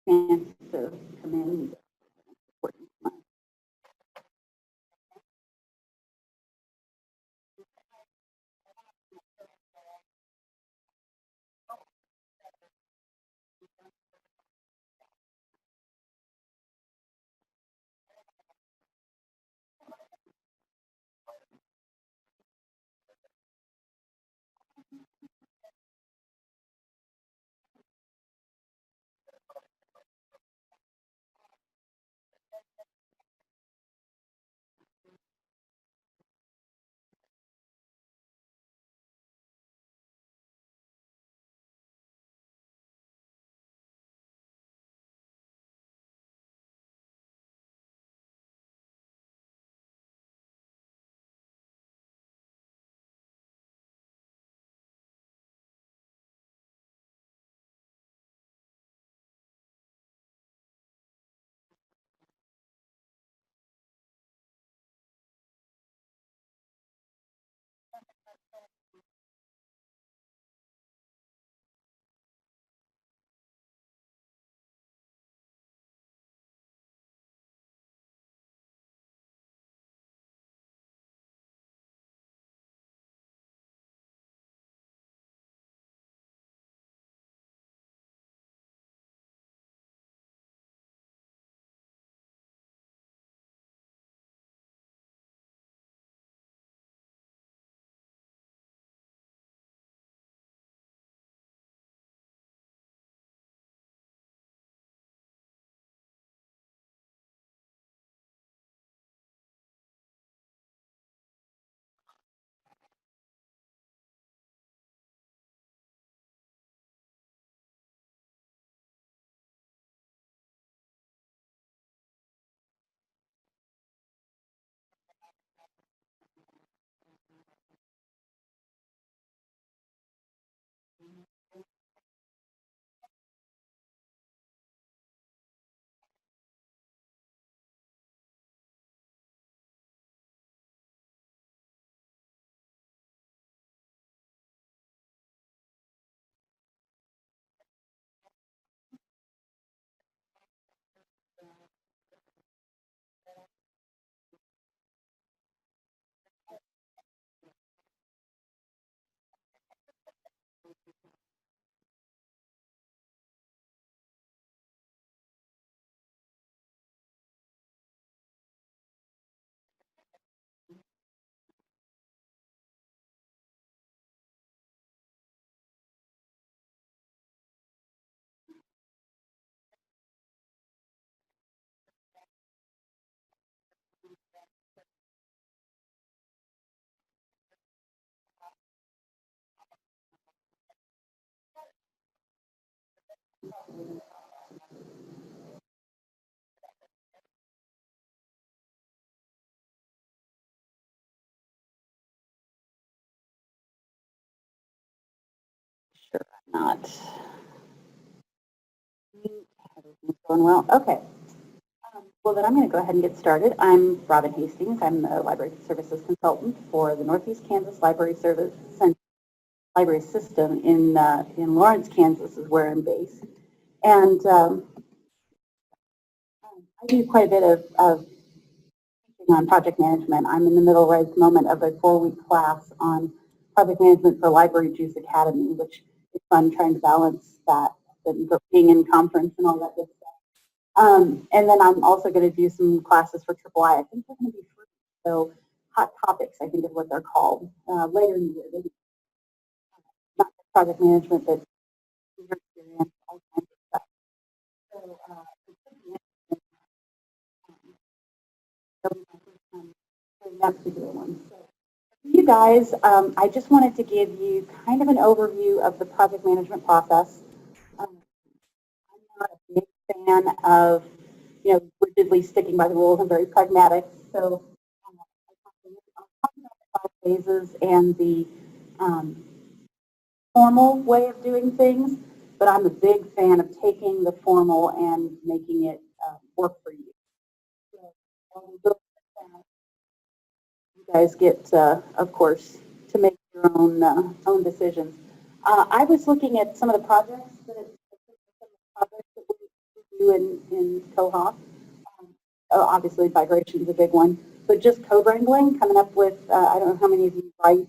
chance to come in. Sure, I'm not. Everything's going well. Okay. Well, then I'm going to go ahead and get started. I'm Robin Hastings. I'm the Library Services Consultant for the Northeast Kansas Library Service Library System in Lawrence, Kansas is where I'm based. And I do quite a bit of teaching on project management. I'm in the middle right at the moment of a 4-week class on project management for Library Juice Academy, which is fun trying to balance that and being in conference and all that good stuff. And then I'm also going to do some classes for III. I think they're going to be free. So hot topics, I think is what they're called, later in the year. Maybe not just project management, but user experience, all kinds of stuff. So that'll be my first time doing that particular one. So you guys, I just wanted to give you kind of an overview of the project management process. I'm not a big fan of rigidly sticking by the rules. I'm very pragmatic. So I'll talk about the 5 phases and the formal way of doing things, but I'm a big fan of taking the formal and making it work for you. So you guys get, of course, to make your own decisions. I was looking at some of the projects that we do in Koha. Obviously, migration is a big one, but just code wrangling, coming up with, I don't know how many of you write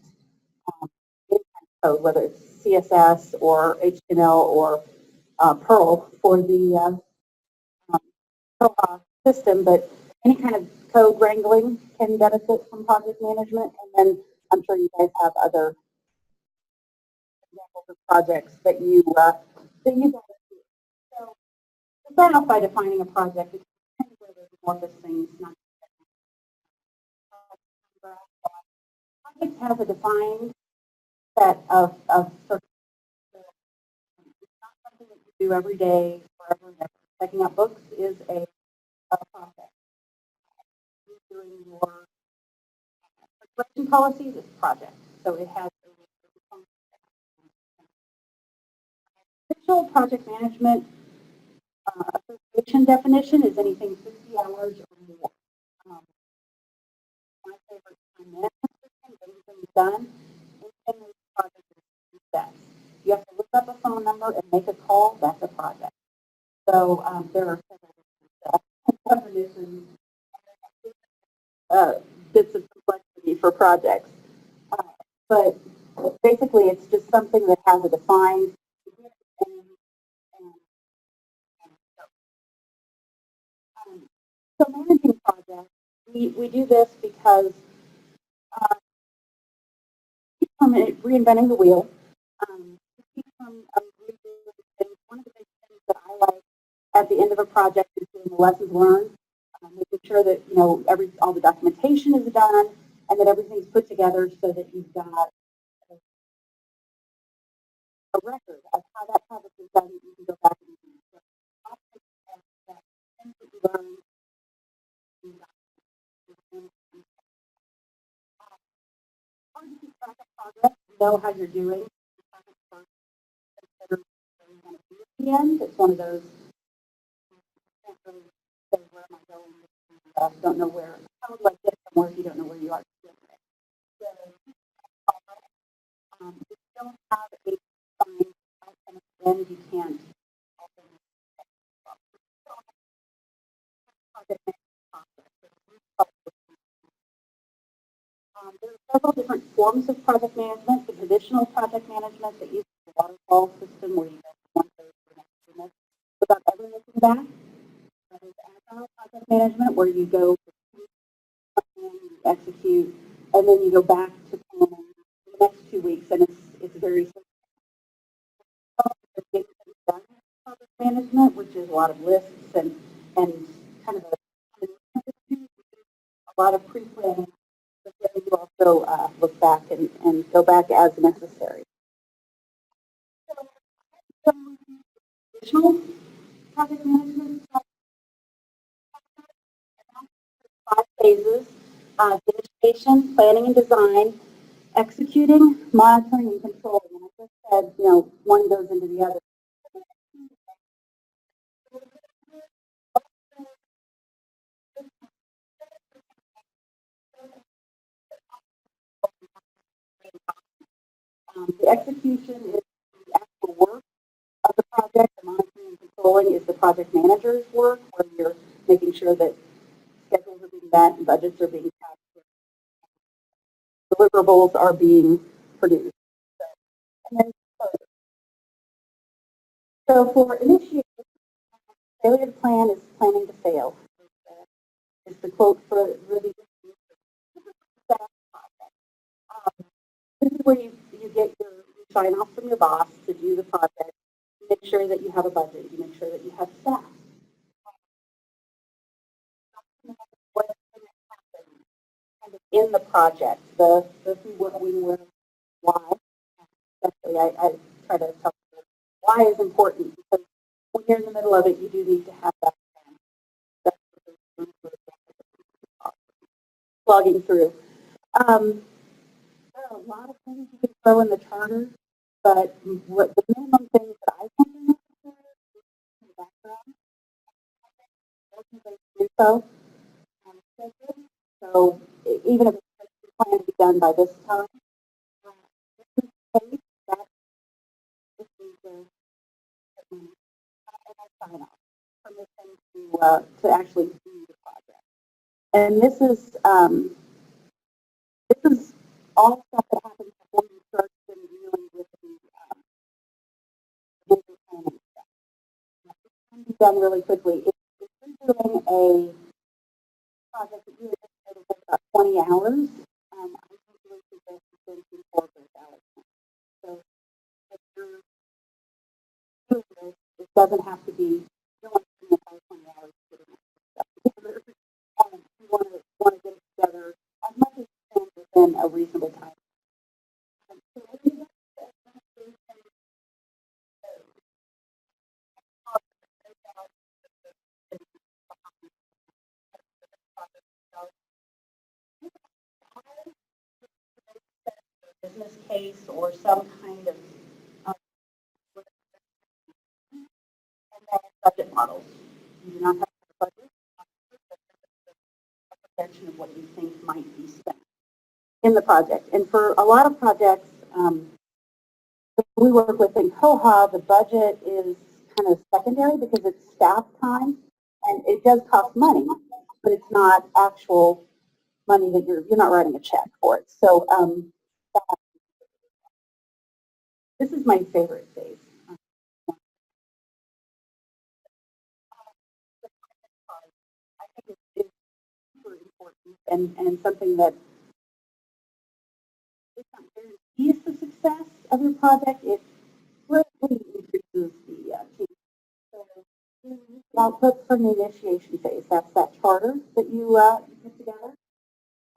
any kind of code, whether it's CSS or HTML or Perl for the Koha system, but any kind of code wrangling can benefit from project management. And then I'm sure you guys have other examples of projects that you guys do. So to start off by defining a project, it's kind of where there's more of these things, not project has a defined set of sort of, it's not something that you do every day, forever and ever. Checking out books is a project. Doing your collection policies is a project. So it has official project management association definition is anything 60 hours or more. My favorite time management system, getting things done, and the project is 2 steps. You have to look up a phone number and make a call, that's a project. So there are several definitions, bits of complexity for projects. But basically it's just something that has a defined so managing projects, we do this because keep from reinventing the wheel. Keep from redoing things. One of the big things that I like at the end of a project is doing the lessons learned, making sure that all the documentation is done and that everything's put together so that you've got a record of how that project is done. You can go back and do it. So, things that you learn. Know how you're doing. At the end, it's one of those. Where am I going? Don't know where. I would like to get somewhere if you don't know where you are. So, if you don't have a defined outcome at the end, you can't. There are several different forms of project management. The traditional project management that uses the waterfall system where you go from one phase to the next without ever looking back. There's agile project management where you go you execute, and then you go back to planning the next 2 weeks, and it's very project management, which is a lot of lists and kind of a lot of pre-planning. But then you also look back and go back as necessary. So, traditional project management, 5 phases: initiation, planning and design, executing, monitoring, and controlling. And I just said, one goes into the other. The execution is the actual work of the project. The monitoring and controlling is the project manager's work, where you're making sure that schedules are being met and budgets are being captured, deliverables are being produced. And then, so for initiation, failure to plan is planning to fail. Is the quote for really. This is where you get your sign off from your boss to do the project. You make sure that you have a budget. You make sure that you have staff. What's kind of in the project, the who, what, when, where, why. Especially, I try to tell you why is important because when you're in the middle of it, you do need to have that plan. Plugging through. There are a lot of things you can throw in the charter, but what the minimum things that I think are necessary is in the background, info, so even if it's planned to be done by this time, this is the case, that this is the sign off. permission to actually do the project. And this is all stuff that happens before you start really with the major planning stuff. It can be done really quickly. If you're doing a project that you anticipate will take about 20 hours, I usually suggest you 4 hours. So if you're doing this, it doesn't have to be, you don't want to spend the entire 20 hours getting this stuff together. You want to get it together as much as you can within a reasonable time. So when you get to administration, business case or some kind of budget models. You do not have a budget, a projection of what you think might be spent in the project. And for a lot of projects we work with in Koha, the budget is kind of secondary because it's staff time and it does cost money, but it's not actual money that you're not writing a check for it. So this is my favorite phase. I think it's super important and something that guarantees the success of your project. It greatly increases the team. So output from the initiation phase. That's that charter that you put together.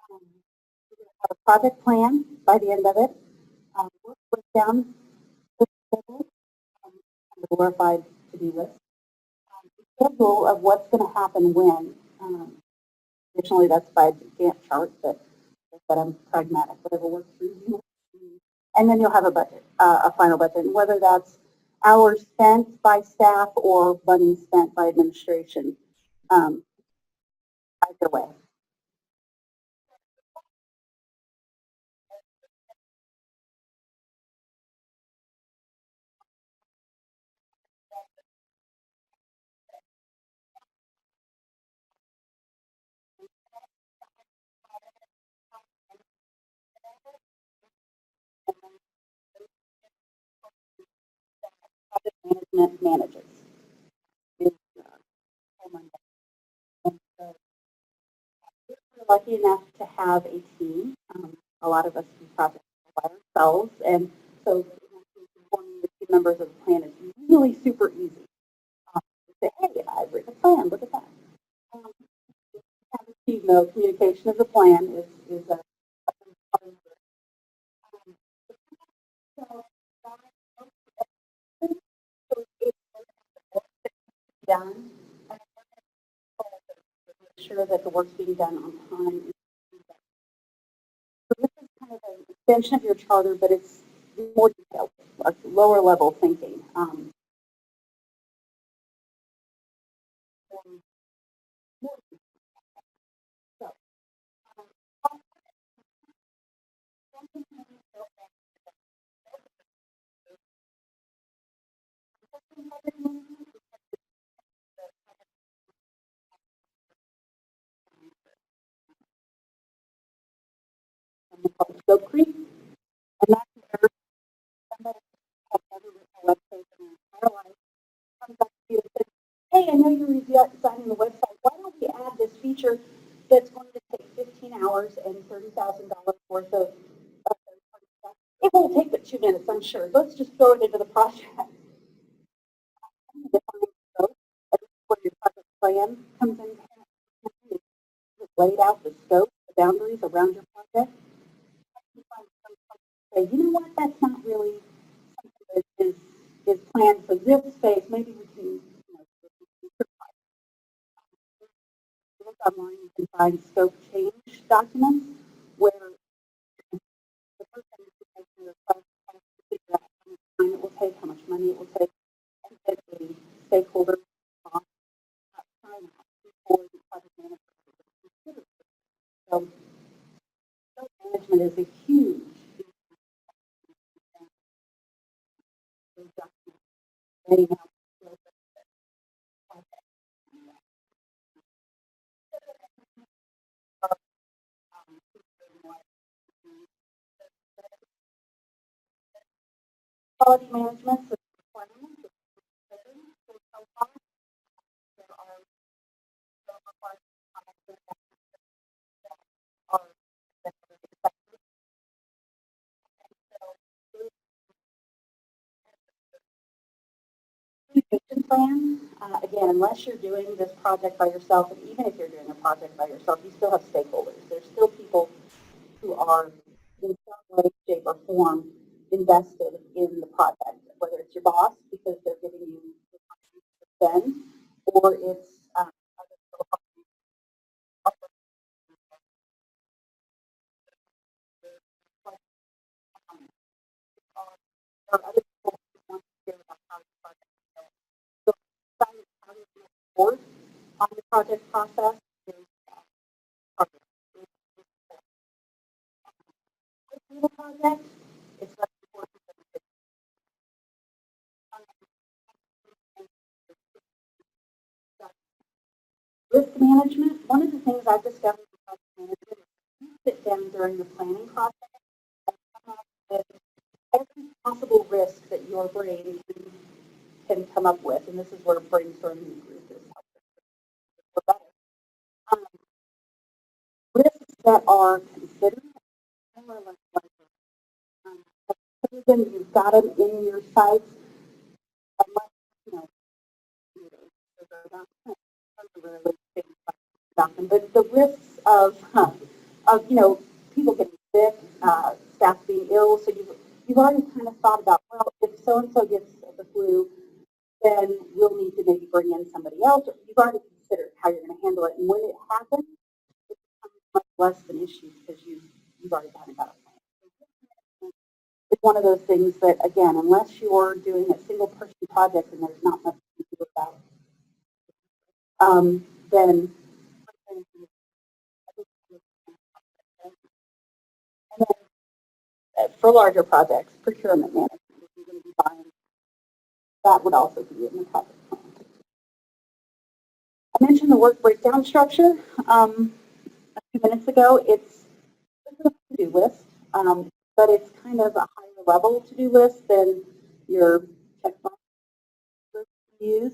You're going to have a project plan by the end of it. Work breakdown, schedule, a glorified to-do list. Schedule of what's going to happen when. Additionally, that's by a Gantt chart, but I'm pragmatic, whatever works for you. And then you'll have a budget, a final budget, and whether that's hours spent by staff or money spent by administration, either way. Project management manages is and so we're lucky enough to have a team. A lot of us do projects by ourselves, and so forming the team members of the plan is really super easy. Say, hey, I've written a plan. Look at that. Have a team, though. Communication of the plan is a done. Make sure that the work's being done on time. So this is kind of an extension of your charter, but it's more detailed, like lower level thinking. Scope creep, and that's where somebody has never written a website in their entire life comes up to you and says, hey, I know you're redesigning the website. Why don't we add this feature that's going to take 15 hours and $30,000 worth of stuff? It won't take but 2 minutes, I'm sure. Let's just throw it into the project. Define scope, where your project plan comes in. You've laid out the scope, the boundaries around your project. Say, you know what, that's not really something that is planned for this phase. Maybe we can, look online, you can find scope change documents where the person is making the request has to figure out how much time it will take, how much money it will take, and get a stakeholder response time before the project manager considers it. So scope management is a huge document. Quality management so requirements. So far, there are no requirements that are communication plan. Again, unless you're doing this project by yourself, and even if you're doing a project by yourself, you still have stakeholders. There's still people who are in some way, shape, or form invested in the project, whether it's your boss because they're giving you the money to spend, or it's or other people who want to hear about how the project is going. So, how you can support on the project process is part of the project. It's very important that risk management. One of the things I've discovered in project management is you sit down during the planning process and come up with every possible risk that your brain can come up with, and this is where brainstorming group is helpful. Um, Risks that are considered more or less likely. Um, Other than you've got them in your sights, unless you know, about them, but the risks of people getting sick, staff being ill, so you've already kind of thought about, well, if so and so gets the flu, then we'll need to maybe bring in somebody else. Or you've already considered how you're going to handle it, and when it happens, it becomes much less an issue because you've already kind of got a plan. It's one of those things that, again, unless you're doing a single person project and there's not much to do about then for larger projects, procurement management, if you're going to be buying, that would also be in the project plan. I mentioned the work breakdown structure a few minutes ago. It's a to-do list, but it's kind of a higher level to-do list than your checkbox list you use.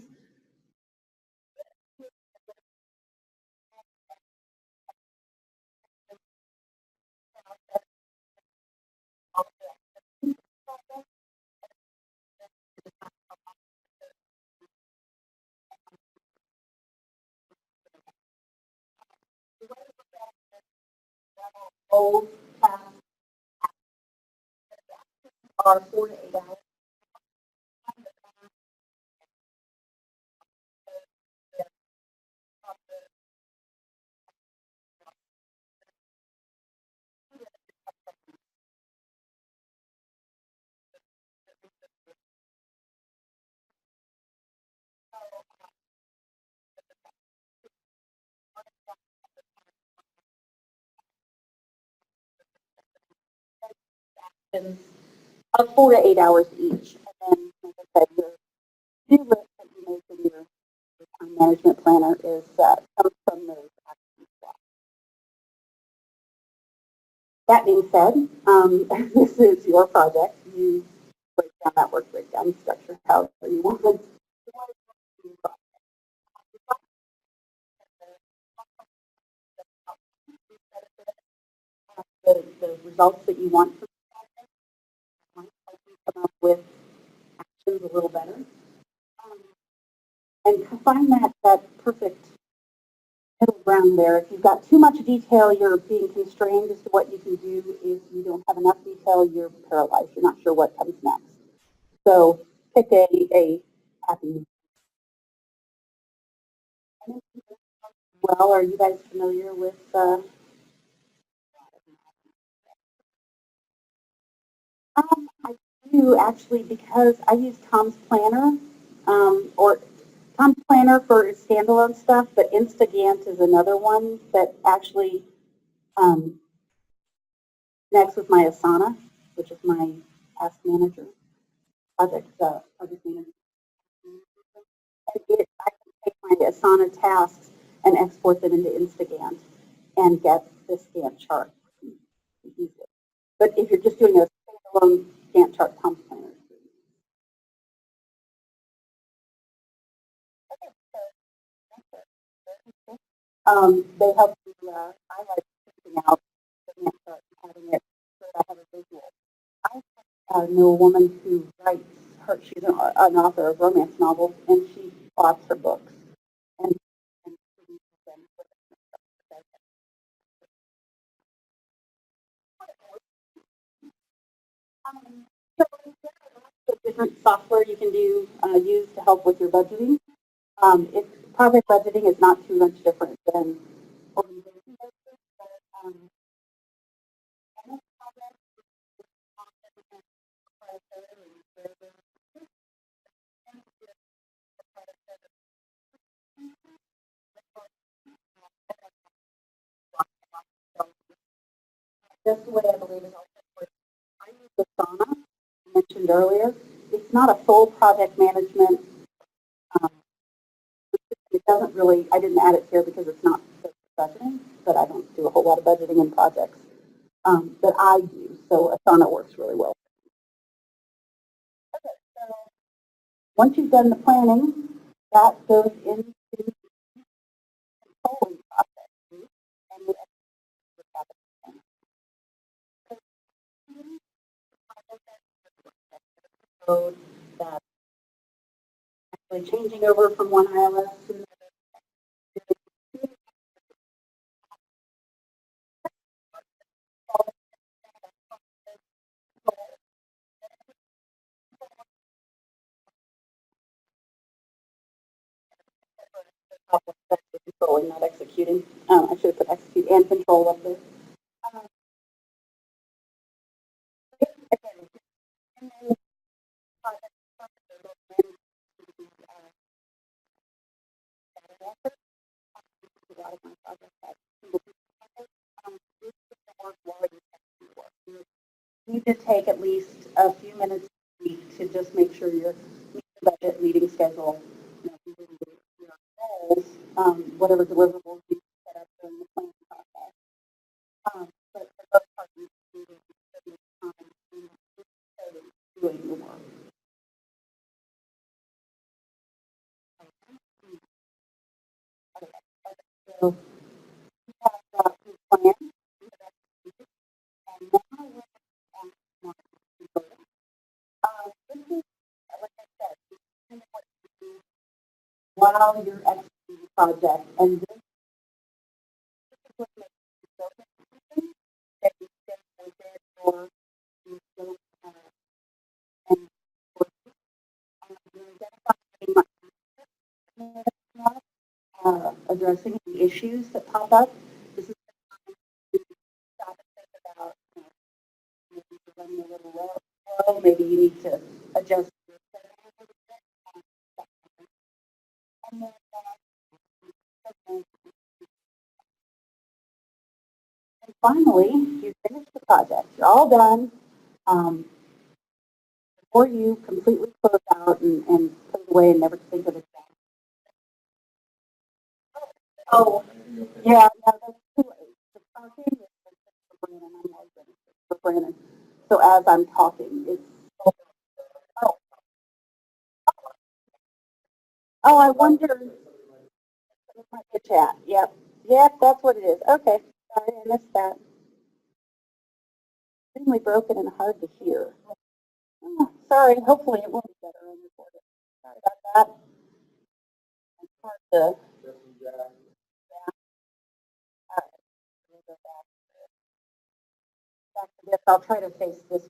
Old tasks are 4 to 8 hours. Of 4 to 8 hours each. And then, like I said, your to-do list that you make in your time management planner is comes from those action steps. That being said, this is your project. You break down that work breakdown structure however you want. The results that you want from the project, come up with actions a little better, and find that perfect middle ground there. If you've got too much detail, you're being constrained as to what you can do. If you don't have enough detail, you're paralyzed. You're not sure what comes next. So pick a happy. Well, are you guys familiar with I do actually because I use Tom's Planner, or Tom's Planner for standalone stuff, but Instagant is another one that actually connects with my Asana, which is my task manager, project manager. And I can take my Asana tasks and export them into Instagant and get this Gantt chart easily. But if you're just doing a standalone Gantt chart, Tom's Planner. They help you highlight something out and start having it so that I have a visual. I know a woman who writes her, she's an author of romance novels, and she plots her books and, and produces them. So there's different software you can use to help with your budgeting. If project budgeting is not too much different than organization budgeting, but just the way I believe is also important. I use the sauna I mentioned earlier. It's not a full project management. Um, it doesn't really, I didn't add it here because it's not budgeting, but I don't do a whole lot of budgeting in projects that I do. So Asana works really well. Okay, so once you've done the planning, that goes into the controlling process. And the code that actually changing over from one iOS to the controlling, not executing. I should have put execute and control up there. Again, a lot of my projects have work while you work. You need to take at least a few minutes a week to just make sure you're meeting the budget, meeting schedule, your goals, whatever deliverables you set up during the planning process. But for the most part, you need to time doing the work. So you have your plan, and now we're on this is, like I said, while you're executing the project, and this is what makes you so efficient that you stay within your scope and addressing the issues that pop up. This is stop and think about maybe you're running a little low, maybe you need to adjust your and then and finally you finish the project. You're all done. Um, before you completely close out and put it away and never think of it again. Oh, yeah, that's too late. The talking is for Brandon. I'm always ready for Brandon. So as I'm talking, it's oh, oh, I wonder. It might be a chat. Yep, yep, that's what it is. Okay, sorry, I missed that. Extremely broken and hard to hear. Oh, sorry. Hopefully it will be better on recorded. Sorry about that. It's hard to. Yeah, all right. We'll go back to this. I'll try to face this way.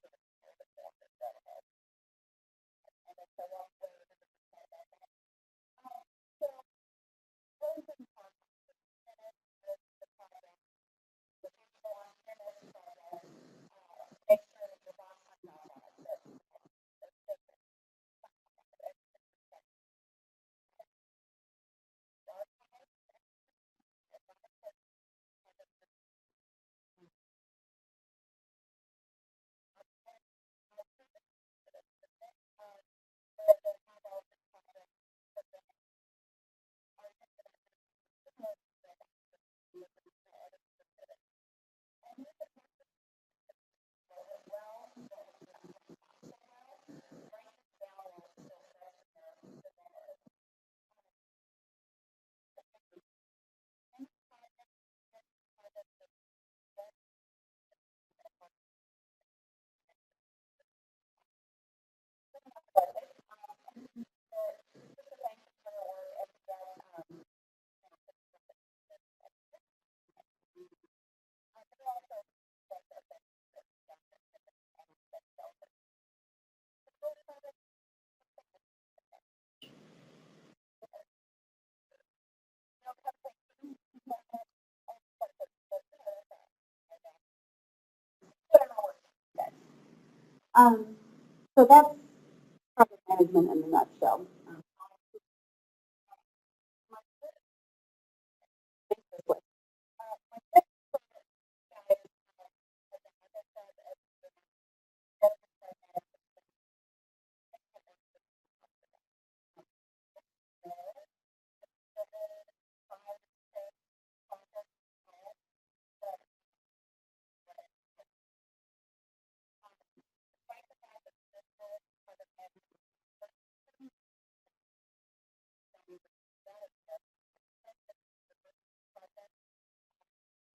So that's project management in a nutshell.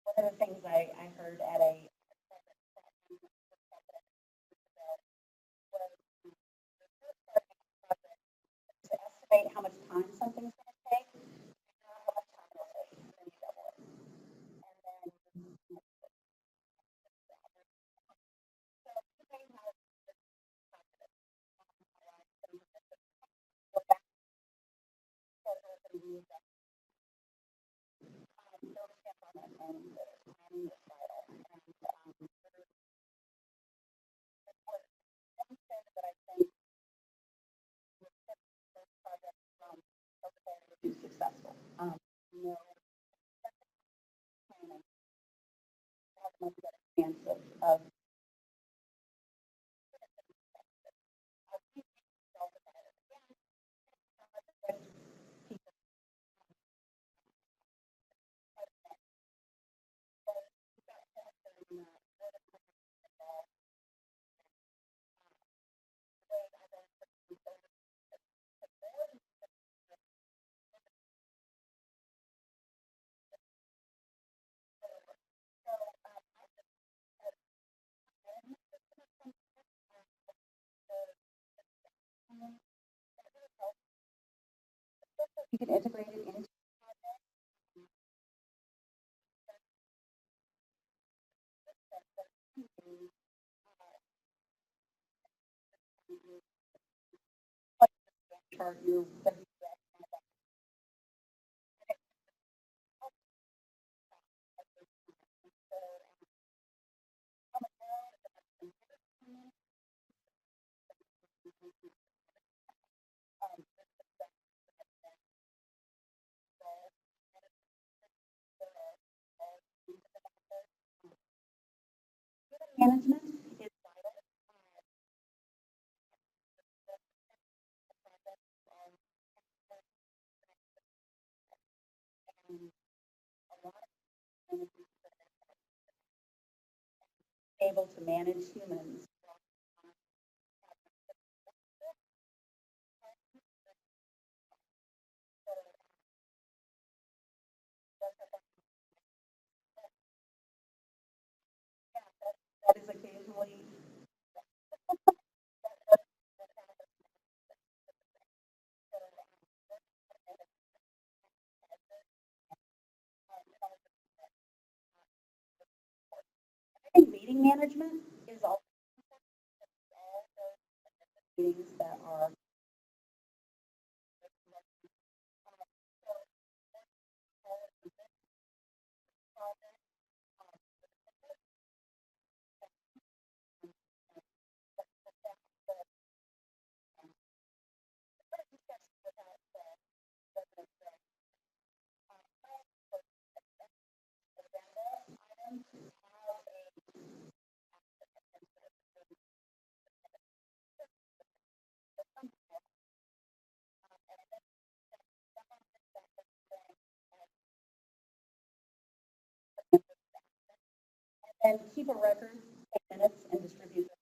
One of the things I heard at a to estimate how much time something's going to take, not how much time it'll take, and then you double it. And then be successful. You know, have a much better chance of you can integrate it into chart your management is able to manage humans. That is occasionally I think meeting management is also meetings that are and keep a record, take minutes, and distribute them.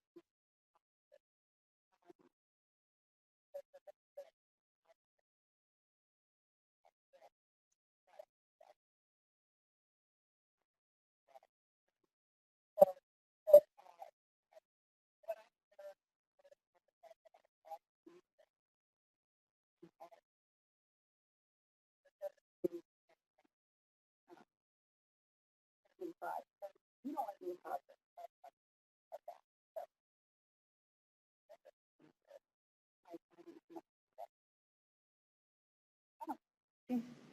You don't want to be a project.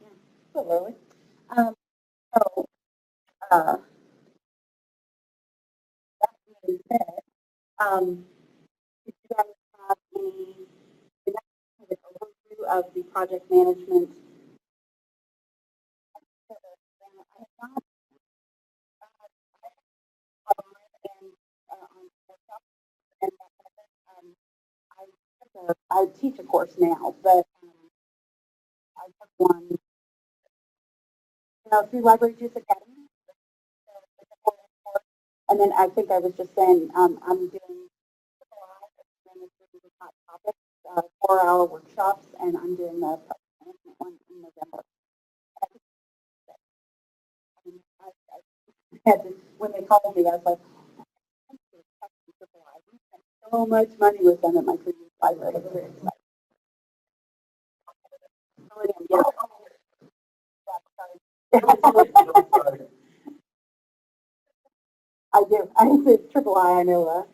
Yeah, so early. So, that being said, um, the next overview of the project management. I have not and on workshops and that kind of thing. I teach a course now, but I took one, through Library Juice Academy. So it's a 4-day course. And then I think I was just saying, I'm doing hot topics, 4-hour workshops, and I'm doing the management one in November. When they called me, I was like, we spent so much money with them at my previous library. I was very excited. I do. I said triple I know that.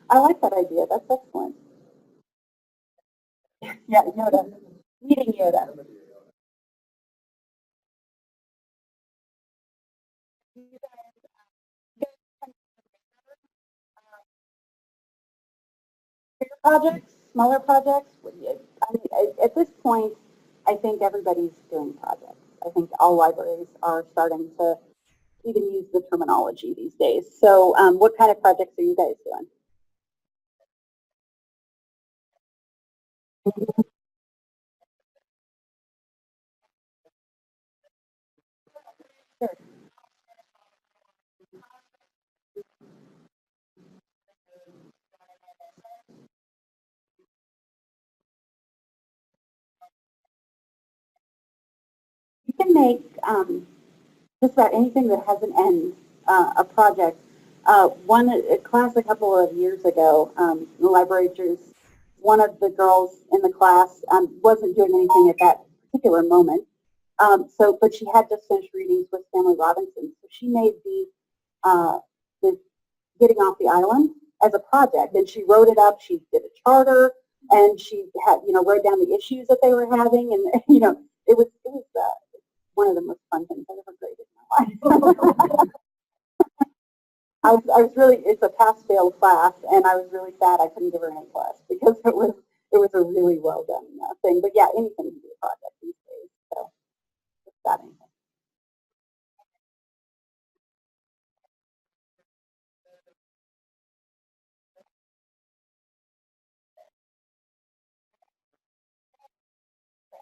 I like that idea. That's excellent. Yeah, Yoda. Meeting Yoda. Bigger projects, smaller projects. I mean, at this point, I think everybody's doing projects. I think all libraries are starting to even use the terminology these days. So what kind of projects are you guys doing? Sure. You can make just about anything that has an end a project. A class a couple of years ago, the library drew one of the girls in the class wasn't doing anything at that particular moment. But she had just finished readings with Stanley Robinson, so she made the getting off the island as a project, and she wrote it up. She did a charter, and she had wrote down the issues that they were having, and it was one of the most fun things I've ever graded in my life. I was really, it's a pass-fail class, and I was really sad I couldn't give her an A plus because it was a really well done thing. But yeah, anything can be a project these days. So just about anything.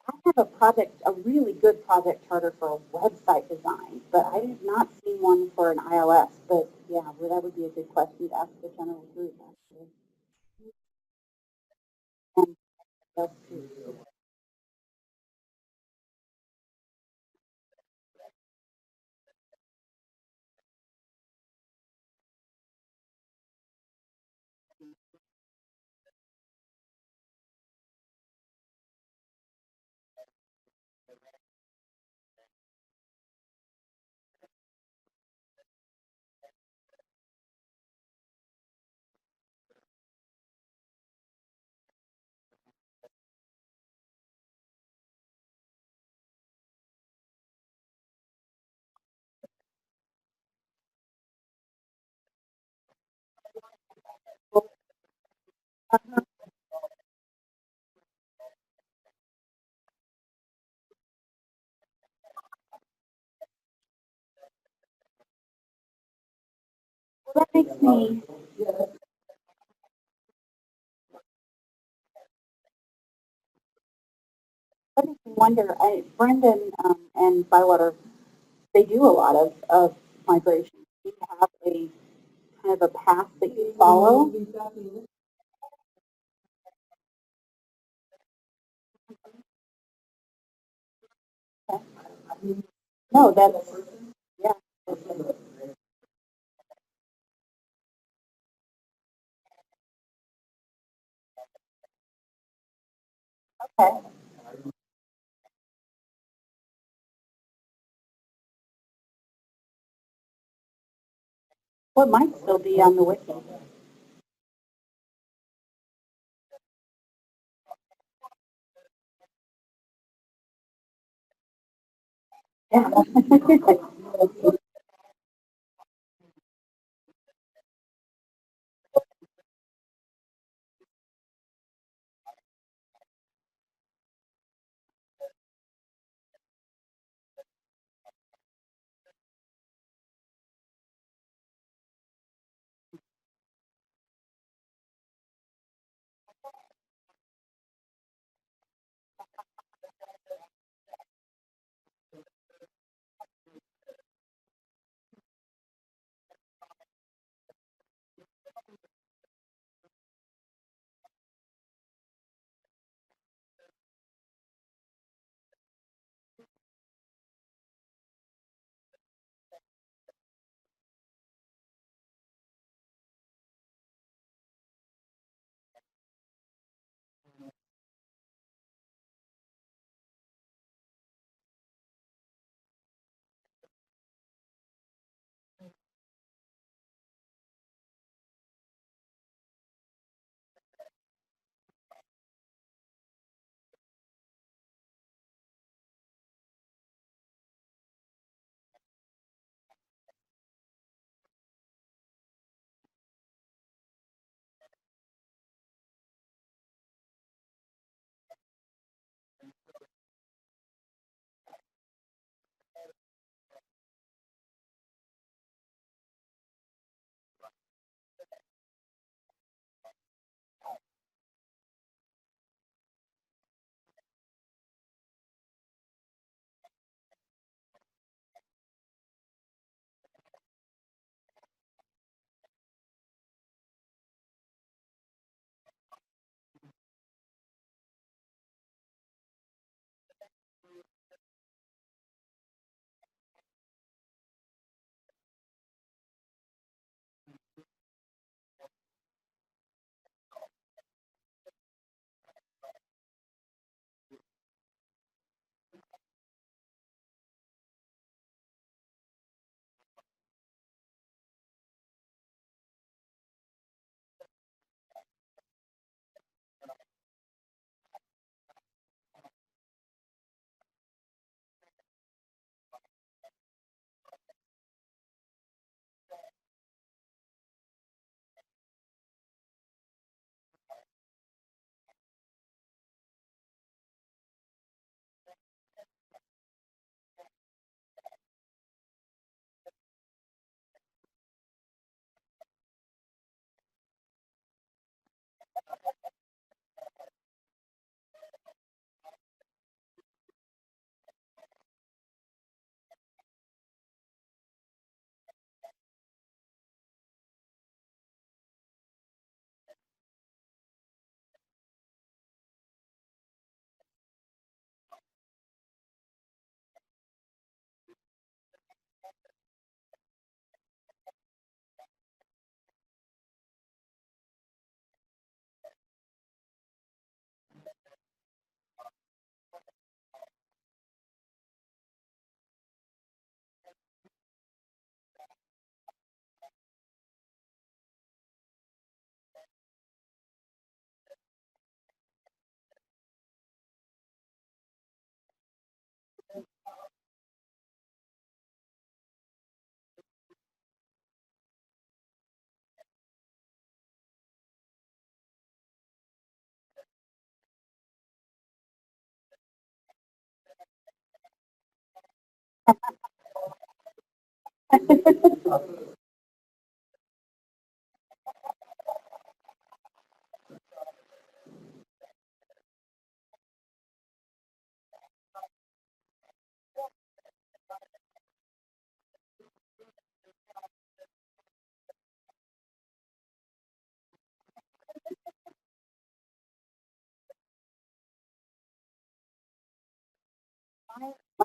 I have a project, a really good project charter for a website design, but I have not seen one for an iOS. But yeah, well, that would be a good question to ask the general group actually. And that's too. Well, that makes me wonder. Brendan and Bywater, they do a lot of migration. Do you have a kind of a path that you follow? No, that's yeah. Okay. Well, it might still be on the wiki. Yeah. My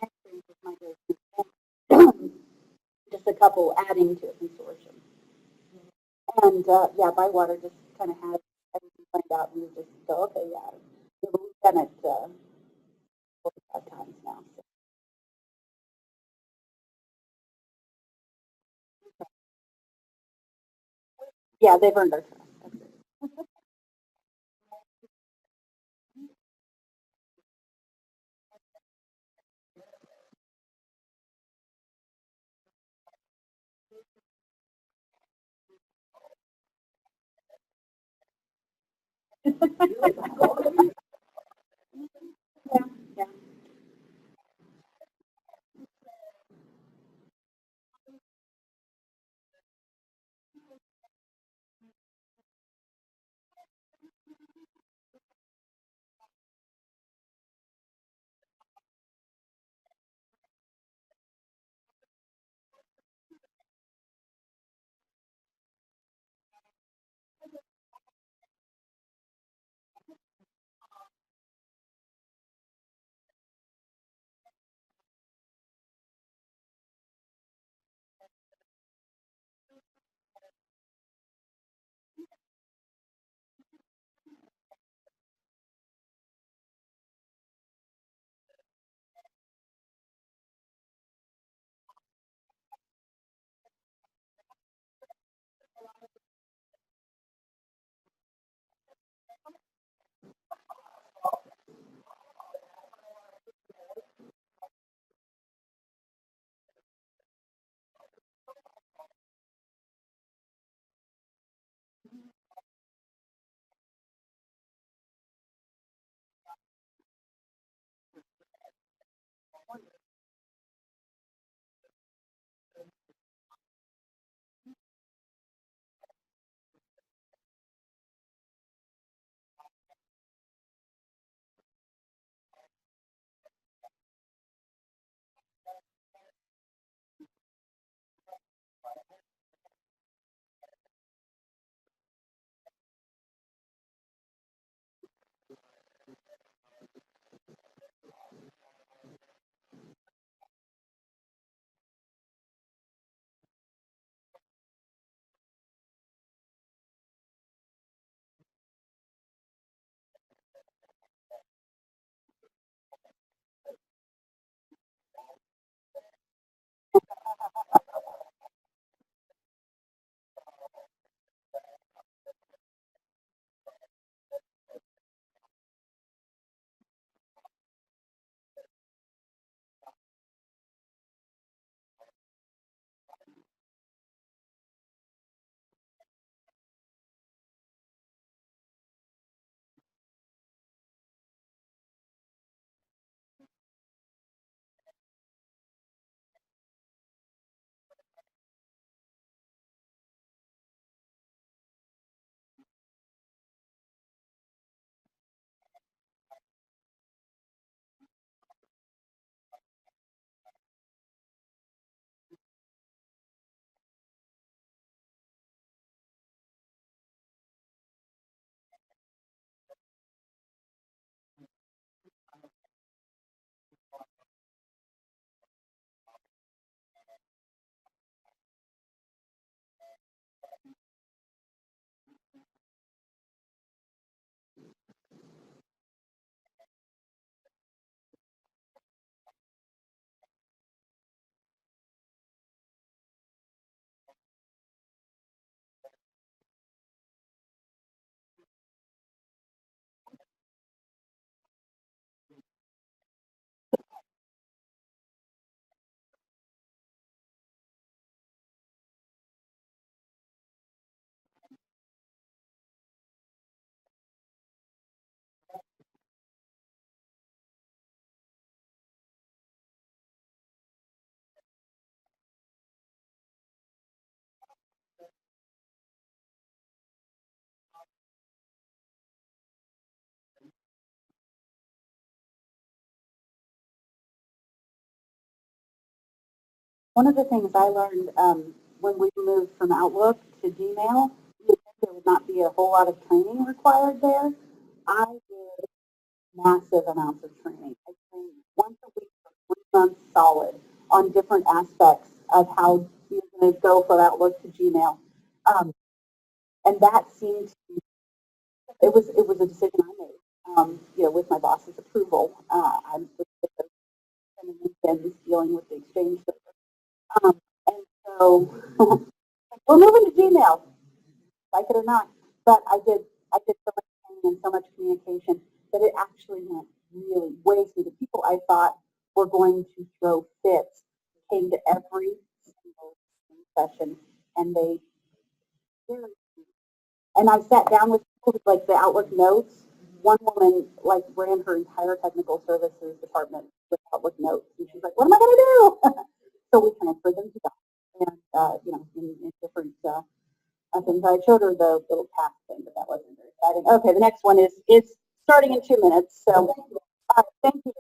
experience with migration, just a couple adding to a consortium. And yeah, Bywater just kind of had everything planned out and you just go, okay, yeah. We've done it Yeah, they've earned our trust. Yeah, yeah. One of the things I learned when we moved from Outlook to Gmail, there would not be a whole lot of training required there. I did massive amounts of training. I trained once a week for 3 months solid on different aspects of how you're going to go from Outlook to Gmail. Um, and that seemed to, it was a decision I made, with my boss's approval. I'm spending weekends dealing with the exchange. And so we're moving to Gmail. like it or not. But I did so much training and so much communication that it actually went really way through. The people I thought were going to throw fits came to every single session, and they really. And I sat down with people with like the Outlook notes. One woman like ran her entire technical services department with Outlook notes, and she's like, "What am I going to do?" So we transferred them to that, and in different things. I showed her the little task thing, but that wasn't very exciting. Okay, the next one is starting in 2 minutes. So thank you.